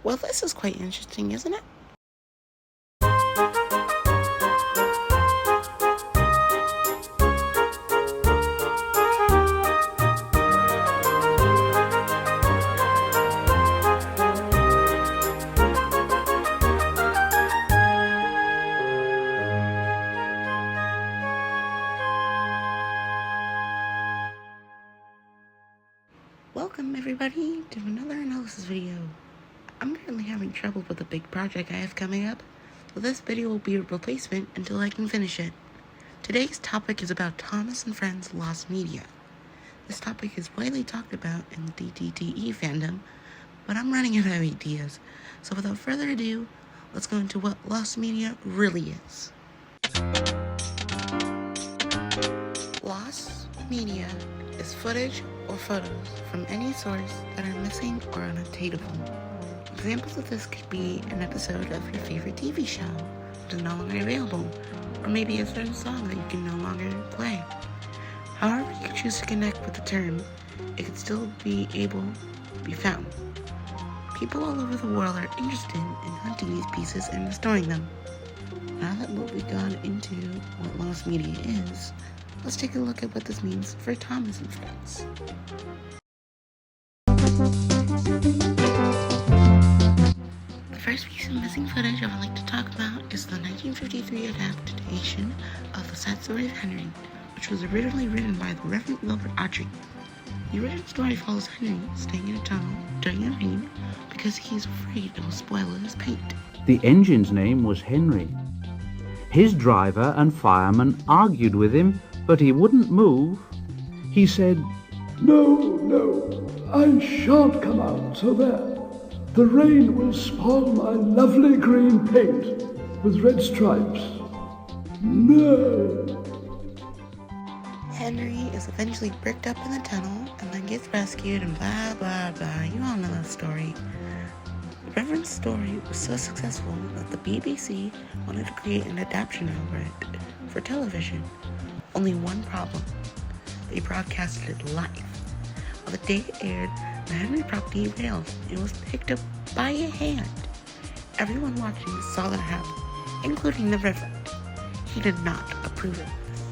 Well, this is quite interesting, isn't it? Welcome everybody to another analysis video. I'm currently having trouble with a big project I have coming up, so this video will be a replacement until I can finish it. Today's topic is about Thomas and Friends Lost Media. This topic is widely talked about in the DTTE fandom, but I'm running out of ideas, so without further ado, let's go into what lost media really is. Lost media is footage or photos from any source that are missing or unobtainable. Examples of this could be an episode of your favorite TV show that is no longer available, or maybe a certain song that you can no longer play. However you choose to connect with the term, it could still be able to be found. People all over the world are interested in hunting these pieces and restoring them. Now that we've gone into what lost media is, let's take a look at what this means for Thomas and Friends. The first piece of missing footage I would like to talk about is the 1953 adaptation of The Sad Story of Henry, which was originally written by the Reverend Wilbur Autry. The original story follows Henry staying in a tunnel during the rain because he's afraid it will spoil his paint. The engine's name was Henry. His driver and fireman argued with him, but he wouldn't move. He said, No, I shan't come out, so there. The rain will spoil my lovely green paint with red stripes. No. Henry is eventually bricked up in the tunnel and then gets rescued and blah blah blah. You all know that story. The Reverend's story was so successful that the BBC wanted to create an adaptation over it for television. Only one problem. They broadcasted it live. On the day it aired, the Henry prop derailed and was picked up by a hand. Everyone watching saw that happen, including the Reverend. He did not approve of this,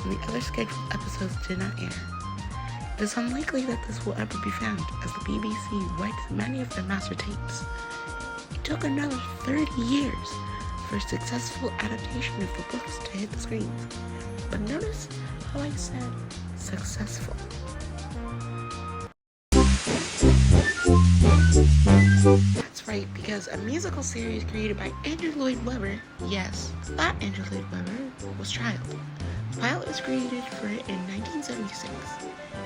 and the other scheduled episodes did not air. It is unlikely that this will ever be found, as the BBC wiped many of their master tapes. It took another 30 years for a successful adaptation of the books to hit the screens. But notice how I said successful. That's right, because a musical series created by Andrew Lloyd Webber, yes, that Andrew Lloyd Webber, was trialed. The pilot was created for it in 1976.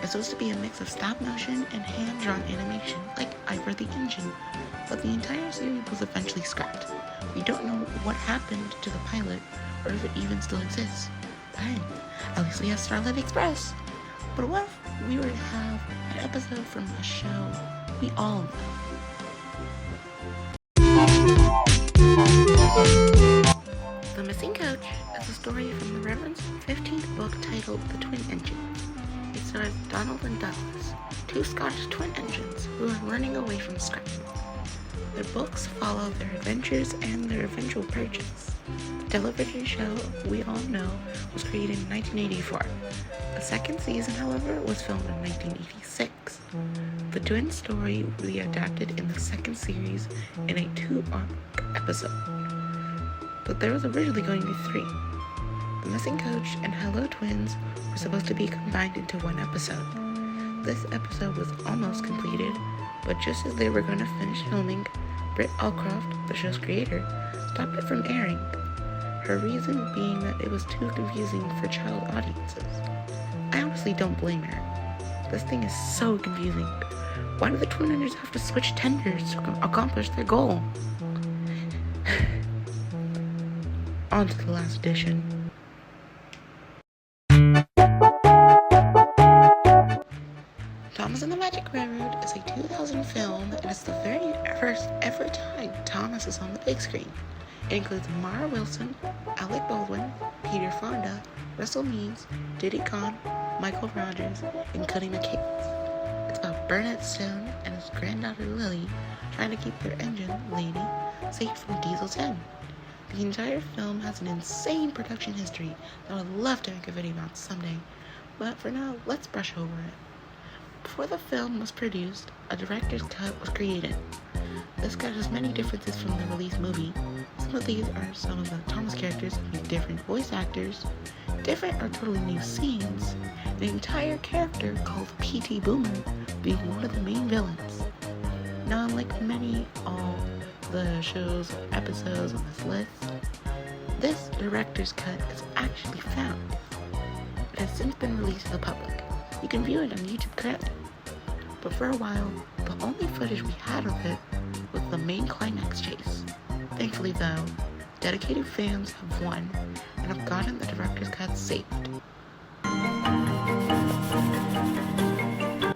It's supposed to be a mix of stop motion and hand-drawn animation, like Ivor the Engine, but the entire series was eventually scrapped. We don't know what happened to the pilot, or if it even still exists. Fine. At least we have Starlight Express. But what if we were to have an episode from a show we all know? The Missing Coach is a story from the Reverend's 15th book titled The Twin Engines. It stars Donald and Douglas, two Scottish twin engines who are running away from scrap. Their books follow their adventures and their eventual purchase. The television show we all know was created in 1984. The second season, however, was filmed in 1986. The twin story will be adapted in the second series in a 2-arc episode, but there was originally going to be 3. The Missing Coach and Hello Twins were supposed to be combined into one episode. This episode was almost completed, but just as they were going to finish filming, Britt Allcroft, the show's creator, stopped it from airing. Her reason being that it was too confusing for child audiences. I honestly don't blame her. This thing is so confusing. Why do the twin enders have to switch tenders to accomplish their goal? On to the last edition. Thomas and the Magic Railroad is a 2000 film, and it's the very first ever time Thomas is on the big screen. It includes Mara Wilson, Alec Baldwin, Peter Fonda, Russell Means, Diddy Khan, Michael Rogers, and Cody McKay. It's about Bernard Stone and his granddaughter Lily trying to keep their engine, Lady, safe from Diesel's end. The entire film has an insane production history that I would love to make a video about someday, but for now, let's brush over it. Before the film was produced, a director's cut was created. This cut has many differences from the released movie. Some of these are some of the Thomas characters with different voice actors, different or totally new scenes, an entire character called P.T. Boomer being one of the main villains. Now, unlike many all the shows or episodes on this list, this director's cut is actually found. It has since been released to the public. You can view it on YouTube currently. But for a while, the only footage we had of it was the main climax chase. Thankfully though, dedicated fans have won and have gotten the director's cut saved.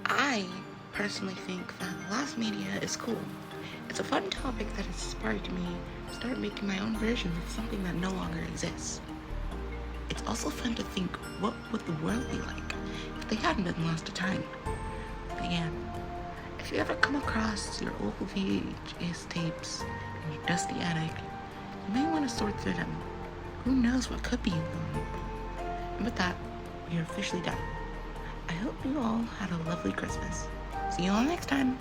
I personally think that lost media is cool. It's a fun topic that has sparked me to start making my own version of something that no longer exists. It's also fun to think, what would the world be like if they hadn't been lost to time? But again, if you ever come across your old VHS tapes in your dusty attic, you may want to sort through them. Who knows what could be in them? And with that, we are officially done. I hope you all had a lovely Christmas. See you all next time.